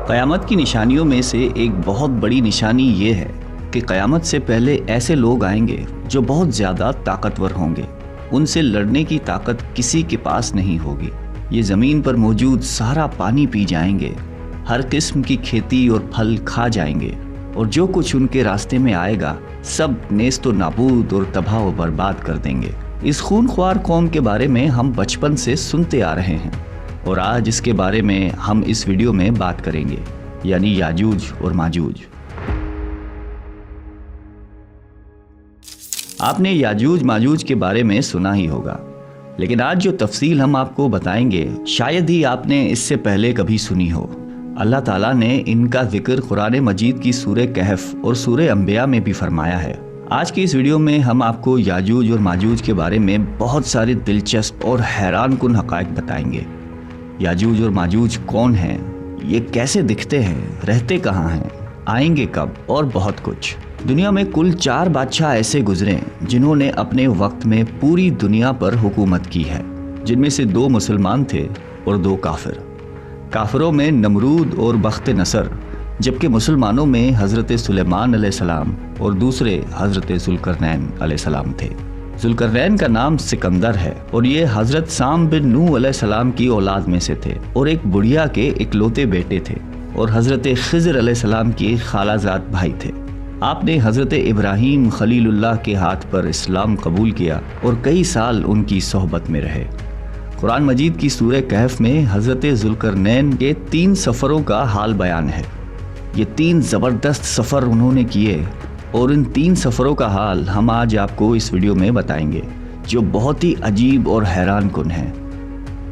قیامت کی نشانیوں میں سے ایک بہت بڑی نشانی یہ ہے کہ قیامت سے پہلے ایسے لوگ آئیں گے جو بہت زیادہ طاقتور ہوں گے. ان سے لڑنے کی طاقت کسی کے پاس نہیں ہوگی. یہ زمین پر موجود سارا پانی پی جائیں گے، ہر قسم کی کھیتی اور پھل کھا جائیں گے، اور جو کچھ ان کے راستے میں آئے گا سب نیست و نابود اور تباہ و برباد کر دیں گے. اس خونخوار قوم کے بارے میں ہم بچپن سے سنتے آ رہے ہیں، اور آج اس کے بارے میں ہم اس ویڈیو میں بات کریں گے، یعنی یاجوج اور ماجوج. آپ نے یاجوج ماجوج کے بارے میں سنا ہی ہوگا، لیکن آج جو تفصیل ہم آپ کو بتائیں گے شاید ہی آپ نے اس سے پہلے کبھی سنی ہو. اللہ تعالیٰ نے ان کا ذکر قرآن مجید کی سورہ کہف اور سورہ انبیاء میں بھی فرمایا ہے. آج کی اس ویڈیو میں ہم آپ کو یاجوج اور ماجوج کے بارے میں بہت سارے دلچسپ اور حیران کن حقائق بتائیں گے. یاجوج اور ماجوج کون ہیں، یہ کیسے دکھتے ہیں، رہتے کہاں ہیں، آئیں گے کب، اور بہت کچھ. دنیا میں کل 4 بادشاہ ایسے گزرے جنہوں نے اپنے وقت میں پوری دنیا پر حکومت کی ہے، جن میں سے 2 مسلمان تھے اور 2 کافر. کافروں میں نمرود اور بخت نصر، جبکہ مسلمانوں میں حضرت سلیمان علیہ السلام اور دوسرے حضرت ذوالقرنین علیہ السلام تھے. ذوالقرنین کا نام سکندر ہے اور یہ حضرت سام بن نوح علیہ السلام کی اولاد میں سے تھے اور ایک بڑھیا کے اکلوتے بیٹے تھے، اور حضرت خضر علیہ السلام کی خالہ زاد بھائی تھے. آپ نے حضرت ابراہیم خلیل اللہ کے ہاتھ پر اسلام قبول کیا اور کئی سال ان کی صحبت میں رہے. قرآن مجید کی سورہ کہف میں حضرت ذوالقرنین کے 3 سفروں کا حال بیان ہے. یہ 3 زبردست سفر انہوں نے کیے، اور ان 3 سفروں کا حال ہم آج آپ کو اس ویڈیو میں بتائیں گے، جو بہت ہی عجیب اور حیران کن ہے.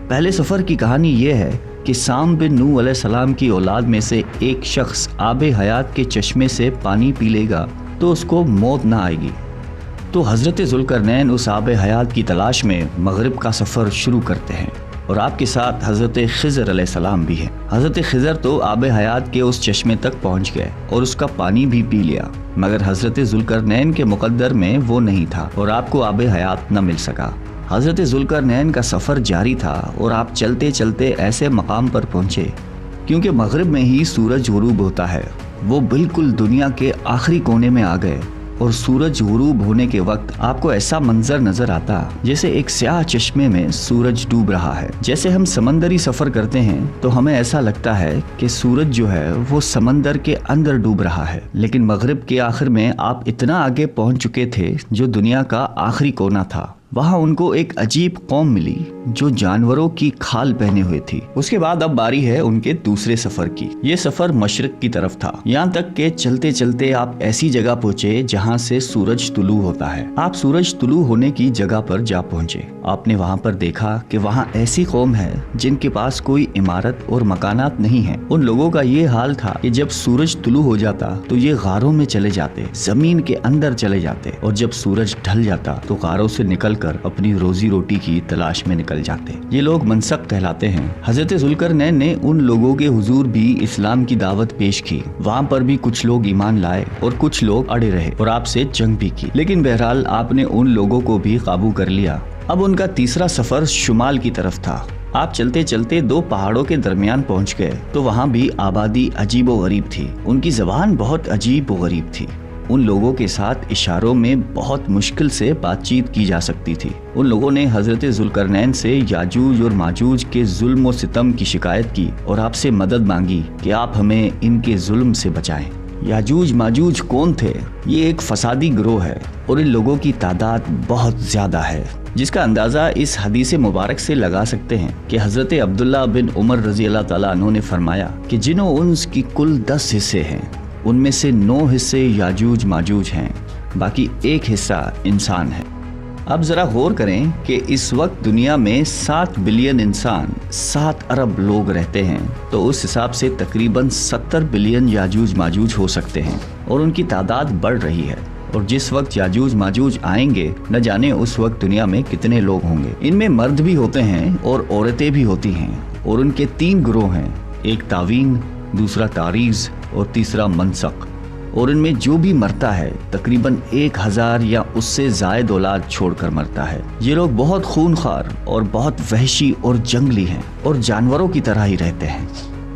پہلے سفر کی کہانی یہ ہے کہ سام بن نوح علیہ السلام کی اولاد میں سے ایک شخص آب حیات کے چشمے سے پانی پی لے گا تو اس کو موت نہ آئے گی. تو حضرت ذوالقرنین اس آب حیات کی تلاش میں مغرب کا سفر شروع کرتے ہیں، اور آپ کے ساتھ حضرت خضر علیہ السلام بھی ہیں. حضرت خضر تو آب حیات کے اس چشمے تک پہنچ گئے اور اس کا پانی بھی پی لیا، مگر حضرت ذوالقرنین کے مقدر میں وہ نہیں تھا اور آپ کو آب حیات نہ مل سکا. حضرت ذوالقرنین کا سفر جاری تھا اور آپ چلتے چلتے ایسے مقام پر پہنچے کیونکہ مغرب میں ہی سورج غروب ہوتا ہے. وہ بالکل دنیا کے آخری کونے میں آ گئے، اور سورج غروب ہونے کے وقت آپ کو ایسا منظر نظر آتا جیسے ایک سیاہ چشمے میں سورج ڈوب رہا ہے. جیسے ہم سمندری سفر کرتے ہیں تو ہمیں ایسا لگتا ہے کہ سورج جو ہے وہ سمندر کے اندر ڈوب رہا ہے، لیکن مغرب کے آخر میں آپ اتنا آگے پہنچ چکے تھے جو دنیا کا آخری کونا تھا. وہاں ان کو ایک عجیب قوم ملی جو جانوروں کی کھال پہنے ہوئے تھی. اس کے بعد اب باری ہے ان کے دوسرے سفر کی. یہ سفر مشرق کی طرف تھا، یہاں تک کہ چلتے چلتے آپ ایسی جگہ پہنچے جہاں سے سورج طلوع ہوتا ہے. آپ سورج طلوع ہونے کی جگہ پر جا پہنچے. آپ نے وہاں پر دیکھا کہ وہاں ایسی قوم ہے جن کے پاس کوئی عمارت اور مکانات نہیں ہیں. ان لوگوں کا یہ حال تھا کہ جب سورج طلوع ہو جاتا تو یہ غاروں میں چلے جاتے، زمین کے اندر چلے جاتے، اور جب سورج ڈھل جاتا تو غاروں سے نکل کر اپنی روزی روٹی کی تلاش میں نکل جاتے. یہ لوگ منسک کہلاتے ہیں. حضرت ذوالقرنین نے ان لوگوں کے حضور بھی اسلام کی دعوت پیش کی. وہاں پر بھی کچھ لوگ ایمان لائے اور کچھ لوگ اڑے رہے اور آپ سے جنگ بھی کی، لیکن بہرحال آپ نے ان لوگوں کو بھی قابو کر لیا. اب ان کا تیسرا سفر شمال کی طرف تھا. آپ چلتے چلتے 2 پہاڑوں کے درمیان پہنچ گئے تو وہاں بھی آبادی عجیب و غریب تھی. ان کی زبان بہت عجیب و غریب تھی. ان لوگوں کے ساتھ اشاروں میں بہت مشکل سے بات چیت کی جا سکتی تھی. ان لوگوں نے حضرت ذوالقرنین سے یاجوج اور ماجوج کے ظلم و ستم کی شکایت کی اور آپ سے مدد مانگی کہ آپ ہمیں ان کے ظلم سے بچائیں. یاجوج ماجوج کون تھے؟ یہ ایک فسادی گروہ ہے اور ان لوگوں کی تعداد بہت زیادہ ہے، جس کا اندازہ اس حدیث مبارک سے لگا سکتے ہیں کہ حضرت عبداللہ بن عمر رضی اللہ تعالیٰ عنہ نے فرمایا کہ جنوں انس کی کل 10 حصے ہیں، ان میں سے 9 حصے یاجوج ماجوج ہیں، باقی 1 حصہ انسان ہے. اب ذرا غور کریں کہ اس وقت دنیا میں 7 بلین انسان، 7 ارب لوگ رہتے ہیں، تو اس حساب سے تقریباً 70 بلین یاجوج ماجوج ہو سکتے ہیں، اور ان کی تعداد بڑھ رہی ہے. اور جس وقت یاجوج ماجوج آئیں گے نہ جانے اس وقت دنیا میں کتنے لوگ ہوں گے. ان میں مرد بھی ہوتے ہیں اور عورتیں بھی ہوتی ہیں، اور ان کے 3 گروہ ہیں، ایک تعوین، دوسرا تاریز اور تیسرا منسق. اور ان میں جو بھی مرتا ہے تقریباً 1000 یا اس سے زائد اولاد چھوڑ کر مرتا ہے. یہ لوگ بہت خونخوار اور بہت وحشی اور جنگلی ہیں اور جانوروں کی طرح ہی رہتے ہیں.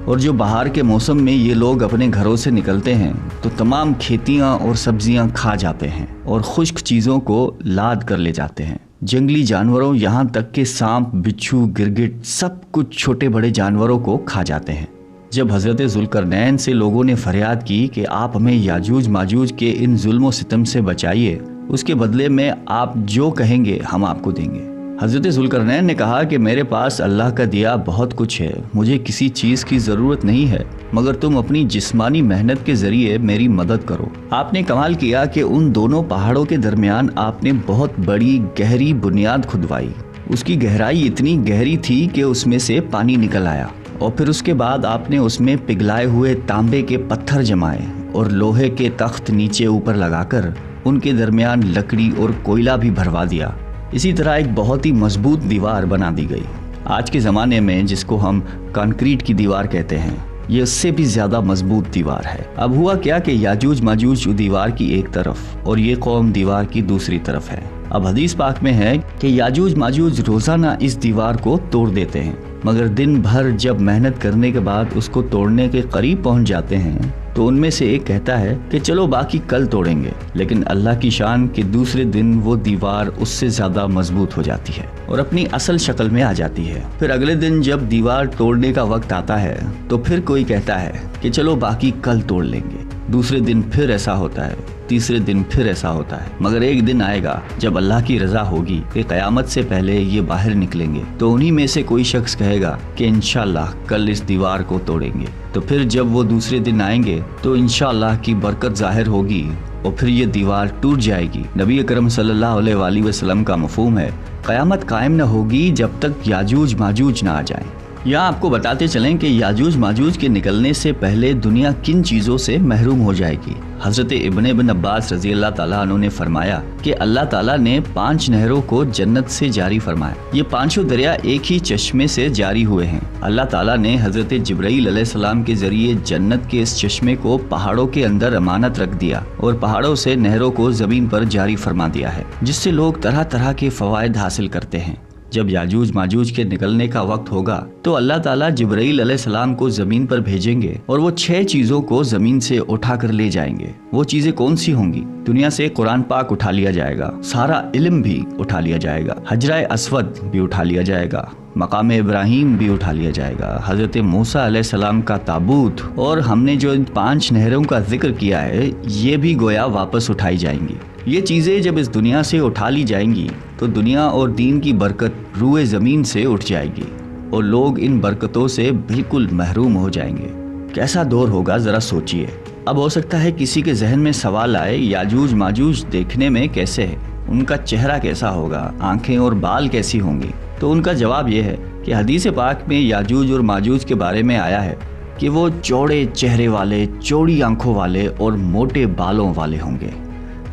اور جو بہار کے موسم میں یہ لوگ اپنے گھروں سے نکلتے ہیں تو تمام کھیتیاں اور سبزیاں کھا جاتے ہیں اور خشک چیزوں کو لاد کر لے جاتے ہیں۔ جنگلی جانوروں یہاں تک کہ سانپ، بچھو، گرگٹ سب کچھ چھوٹے بڑے جانوروں کو کھا جاتے ہیں۔ جب حضرت ذوالقرنین سے لوگوں نے فریاد کی کہ آپ ہمیں یاجوج ماجوج کے ان ظلم و ستم سے بچائیے، اس کے بدلے میں آپ جو کہیں گے ہم آپ کو دیں گے، حضرت ذوالقرنین نے کہا کہ میرے پاس اللہ کا دیا بہت کچھ ہے، مجھے کسی چیز کی ضرورت نہیں ہے، مگر تم اپنی جسمانی محنت کے ذریعے میری مدد کرو۔ آپ نے کمال کیا کہ ان دونوں پہاڑوں کے درمیان آپ نے بہت بڑی گہری بنیاد کھدوائی۔ اس کی گہرائی اتنی گہری تھی کہ اس میں سے پانی نکل آیا، اور پھر اس کے بعد آپ نے اس میں پگھلائے ہوئے تانبے کے پتھر جمائے اور لوہے کے تخت نیچے اوپر لگا کر ان کے درمیان لکڑی اور کوئلہ بھی بھروا دیا۔ اسی طرح ایک بہت ہی مضبوط دیوار بنا دی گئی۔ آج کے زمانے میں جس کو ہم کانکریٹ کی دیوار کہتے ہیں، یہ اس سے بھی زیادہ مضبوط دیوار ہے۔ اب ہوا کیا کہ یاجوج ماجوج دیوار کی ایک طرف اور یہ قوم دیوار کی دوسری طرف ہے۔ اب حدیث پاک میں ہے کہ یاجوج ماجوج روزانہ اس دیوار کو توڑ دیتے ہیں، مگر دن بھر جب محنت کرنے کے بعد اس کو توڑنے کے قریب پہنچ جاتے ہیں تو ان میں سے ایک کہتا ہے کہ چلو باقی کل توڑیں گے، لیکن اللہ کی شان کہ دوسرے دن وہ دیوار اس سے زیادہ مضبوط ہو جاتی ہے اور اپنی اصل شکل میں آ جاتی ہے۔ پھر اگلے دن جب دیوار توڑنے کا وقت آتا ہے تو پھر کوئی کہتا ہے کہ چلو باقی کل توڑ لیں گے، دوسرے دن پھر ایسا ہوتا ہے، تیسرے دن پھر ایسا ہوتا ہے، مگر ایک دن آئے گا جب اللہ کی رضا ہوگی کہ قیامت سے پہلے یہ باہر نکلیں گے، تو انہی میں سے کوئی شخص کہے گا کہ انشاءاللہ کل اس دیوار کو توڑیں گے۔ تو پھر جب وہ دوسرے دن آئیں گے تو انشاءاللہ کی برکت ظاہر ہوگی اور پھر یہ دیوار ٹوٹ جائے گی۔ نبی اکرم صلی اللہ علیہ وآلہ وسلم کا مفہوم ہے قیامت قائم نہ ہوگی جب تک یاجوج ماجوج نہ آ جائیں۔ یہاں آپ کو بتاتے چلیں کہ یاجوج ماجوج کے نکلنے سے پہلے دنیا کن چیزوں سے محروم ہو جائے گی۔ حضرت ابن عباس رضی اللہ تعالیٰ عنہ نے فرمایا کہ اللہ تعالیٰ نے 5 نہروں کو جنت سے جاری فرمایا۔ یہ 5 دریا ایک ہی چشمے سے جاری ہوئے ہیں۔ اللہ تعالیٰ نے حضرت جبرائیل علیہ السلام کے ذریعے جنت کے اس چشمے کو پہاڑوں کے اندر امانت رکھ دیا اور پہاڑوں سے نہروں کو زمین پر جاری فرما دیا ہے، جس سے لوگ طرح طرح کے فوائد حاصل کرتے ہیں۔ جب یاجوج ماجوج کے نکلنے کا وقت ہوگا تو اللہ تعالیٰ جبرائیل علیہ السلام کو زمین پر بھیجیں گے اور وہ 6 چیزوں کو زمین سے اٹھا کر لے جائیں گے۔ وہ چیزیں کون سی ہوں گی؟ دنیا سے قرآن پاک اٹھا لیا جائے گا، سارا علم بھی اٹھا لیا جائے گا، حجرہ اسود بھی اٹھا لیا جائے گا، مقام ابراہیم بھی اٹھا لیا جائے گا، حضرت موسیٰ علیہ السلام کا تابوت، اور ہم نے جو 5 نہروں کا ذکر کیا ہے یہ بھی گویا واپس اٹھائی جائیں گی۔ یہ چیزیں جب اس دنیا سے اٹھا لی جائیں گی تو دنیا اور دین کی برکت روئے زمین سے اٹھ جائے گی اور لوگ ان برکتوں سے بالکل محروم ہو جائیں گے۔ کیسا دور ہوگا ذرا سوچئے۔ اب ہو سکتا ہے کسی کے ذہن میں سوال آئے، یاجوج ماجوج دیکھنے میں کیسے ہے؟ ان کا چہرہ کیسا ہوگا؟ آنکھیں اور بال کیسی ہوں گی؟ تو ان کا جواب یہ ہے کہ حدیث پاک میں یاجوج اور ماجوج کے بارے میں آیا ہے کہ وہ چوڑے چہرے والے، چوڑی آنکھوں والے اور موٹے بالوں والے ہوں گے۔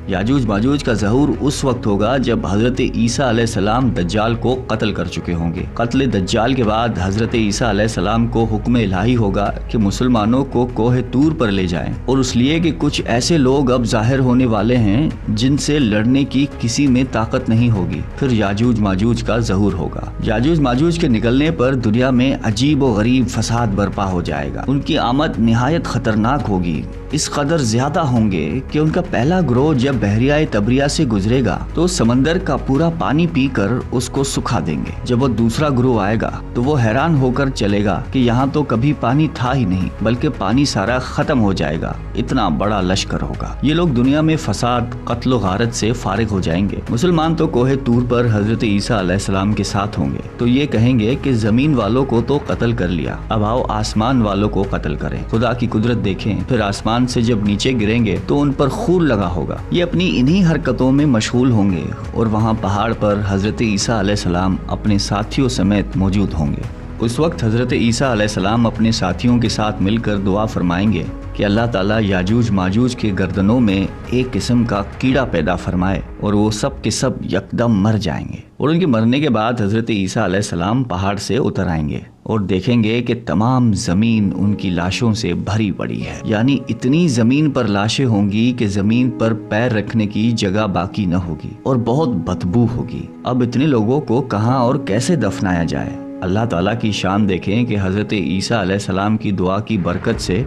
یاجوج ماجوج کا ظہور اس وقت ہوگا جب حضرت عیسیٰ علیہ السلام دجال کو قتل کر چکے ہوں گے۔ قتل دجال کے بعد حضرت عیسیٰ علیہ السلام کو حکم الہی ہوگا کہ مسلمانوں کو کوہ طور پر لے جائیں، اور اس لیے کہ کچھ ایسے لوگ اب ظاہر ہونے والے ہیں جن سے لڑنے کی کسی میں طاقت نہیں ہوگی۔ پھر یاجوج ماجوج کا ظہور ہوگا۔ یاجوج ماجوج کے نکلنے پر دنیا میں عجیب و غریب فساد برپا ہو جائے گا۔ ان کی آمد نہایت خطرناک ہوگی، اس قدر زیادہ ہوں گے کہ ان کا پہلا گروہ جب بحریہ تبریہ سے گزرے گا تو سمندر کا پورا پانی پی کر اس کو سکھا دیں گے۔ جب وہ دوسرا گروہ آئے گا تو وہ حیران ہو کر چلے گا کہ یہاں تو کبھی پانی تھا ہی نہیں، بلکہ پانی سارا ختم ہو جائے گا، اتنا بڑا لشکر ہوگا۔ یہ لوگ دنیا میں فساد، قتل و غارت سے فارغ ہو جائیں گے۔ مسلمان تو کوہ طور پر حضرت عیسیٰ علیہ السلام کے ساتھ ہوں گے تو یہ کہیں گے کہ زمین والوں کو تو قتل کر لیا، اب آؤ آسمان والوں کو قتل کریں۔ خدا کی قدرت دیکھیں، پھر آسمان سے جب نیچے گریں گے تو ان پر خور لگا ہوگا۔ یہ اپنی انہی حرکتوں میں مشغول ہوں گے اور وہاں پہاڑ پر حضرت عیسیٰ علیہ السلام اپنے ساتھیوں سمیت موجود ہوں گے۔ اس وقت حضرت عیسیٰ علیہ السلام اپنے ساتھیوں کے ساتھ مل کر دعا فرمائیں گے کہ اللہ تعالیٰ یاجوج ماجوج کے گردنوں میں ایک قسم کا کیڑا پیدا فرمائے اور وہ سب کے سب یکدم مر جائیں گے، اور ان کے مرنے کے بعد حضرت عیسیٰ علیہ السلام پہاڑ سے اتر آئیں گے اور دیکھیں گے کہ تمام زمین ان کی لاشوں سے بھری پڑی ہے، یعنی اتنی زمین پر لاشیں ہوں گی کہ زمین پر پیر رکھنے کی جگہ باقی نہ ہوگی اور بہت بدبو ہوگی۔ اب اتنے لوگوں کو کہاں اور کیسے دفنایا جائے؟ اللہ تعالیٰ کی شان دیکھیں کہ حضرت عیسیٰ علیہ السلام کی دعا کی برکت سے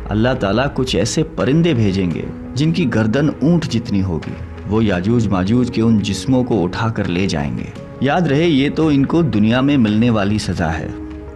اللہ تعالیٰ کچھ ایسے پرندے بھیجیں گے جن کی گردن اونٹ جتنی ہوگی، وہ یاجوج ماجوج کے ان جسموں کو اٹھا کر لے جائیں گے۔ یاد رہے یہ تو ان کو دنیا میں ملنے والی سزا ہے،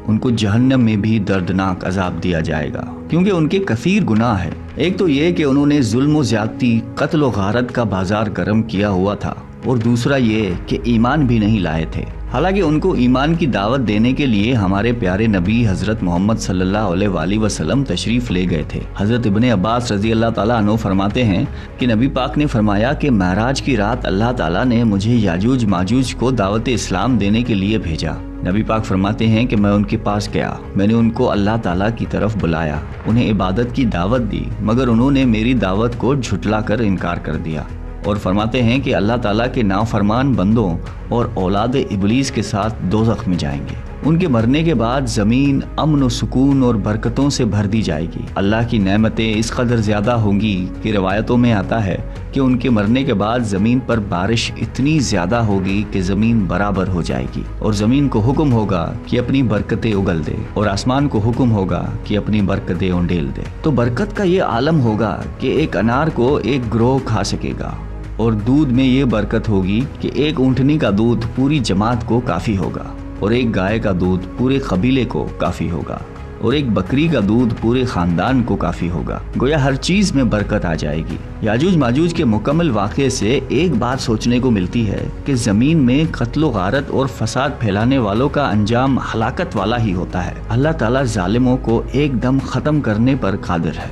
ان کو جہنم میں بھی دردناک عذاب دیا جائے گا، کیونکہ ان کے کثیر گناہ ہے۔ ایک تو یہ کہ انہوں نے ظلم و زیادتی، قتل و غارت کا بازار گرم کیا ہوا تھا، اور دوسرا یہ کہ ایمان بھی نہیں لائے تھے۔ حالانکہ ان کو ایمان کی دعوت دینے کے لیے ہمارے پیارے نبی حضرت محمد صلی اللہ علیہ وآلہ وسلم تشریف لے گئے تھے۔ حضرت ابن عباس رضی اللہ تعالیٰ عنہ فرماتے ہیں کہ نبی پاک نے فرمایا کہ معراج کی رات اللہ تعالیٰ نے مجھے یاجوج ماجوج کو دعوت اسلام دینے کے لیے بھیجا۔ نبی پاک فرماتے ہیں کہ میں ان کے پاس گیا، میں نے ان کو اللہ تعالیٰ کی طرف بلایا، انہیں عبادت کی دعوت دی، مگر انہوں نے میری دعوت کو جھٹلا کر انکار کر دیا، اور فرماتے ہیں کہ اللہ تعالیٰ کے نافرمان بندوں اور اولاد ابلیس کے ساتھ دوزخ میں جائیں گے۔ ان کے مرنے کے بعد زمین امن و سکون اور برکتوں سے بھر دی جائے گی۔ اللہ کی نعمتیں اس قدر زیادہ ہوں گی کہ روایتوں میں آتا ہے کہ ان کے مرنے کے بعد زمین پر بارش اتنی زیادہ ہوگی کہ زمین برابر ہو جائے گی، اور زمین کو حکم ہوگا کہ اپنی برکتیں اگل دے، اور آسمان کو حکم ہوگا کہ اپنی برکتیں انڈیل دے۔ تو برکت کا یہ عالم ہوگا کہ ایک انار کو ایک گروہ کھا سکے گا، اور دودھ میں یہ برکت ہوگی کہ ایک اونٹنی کا دودھ پوری جماعت کو کافی ہوگا، اور ایک گائے کا دودھ پورے قبیلے کو کافی ہوگا، اور ایک بکری کا دودھ پورے خاندان کو کافی ہوگا۔ گویا ہر چیز میں برکت آ جائے گی۔ یاجوج ماجوج کے مکمل واقعے سے ایک بات سوچنے کو ملتی ہے کہ زمین میں قتل و غارت اور فساد پھیلانے والوں کا انجام ہلاکت والا ہی ہوتا ہے۔ اللہ تعالیٰ ظالموں کو ایک دم ختم کرنے پر قادر ہے،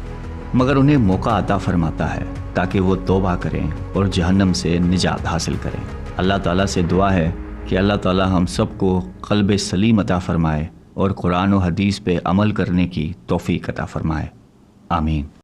مگر انہیں موقع عطا فرماتا ہے تاکہ وہ توبہ کریں اور جہنم سے نجات حاصل کریں۔ اللہ تعالیٰ سے دعا ہے کہ اللہ تعالیٰ ہم سب کو قلب سلیم عطا فرمائے اور قرآن و حدیث پہ عمل کرنے کی توفیق عطا فرمائے۔ آمین۔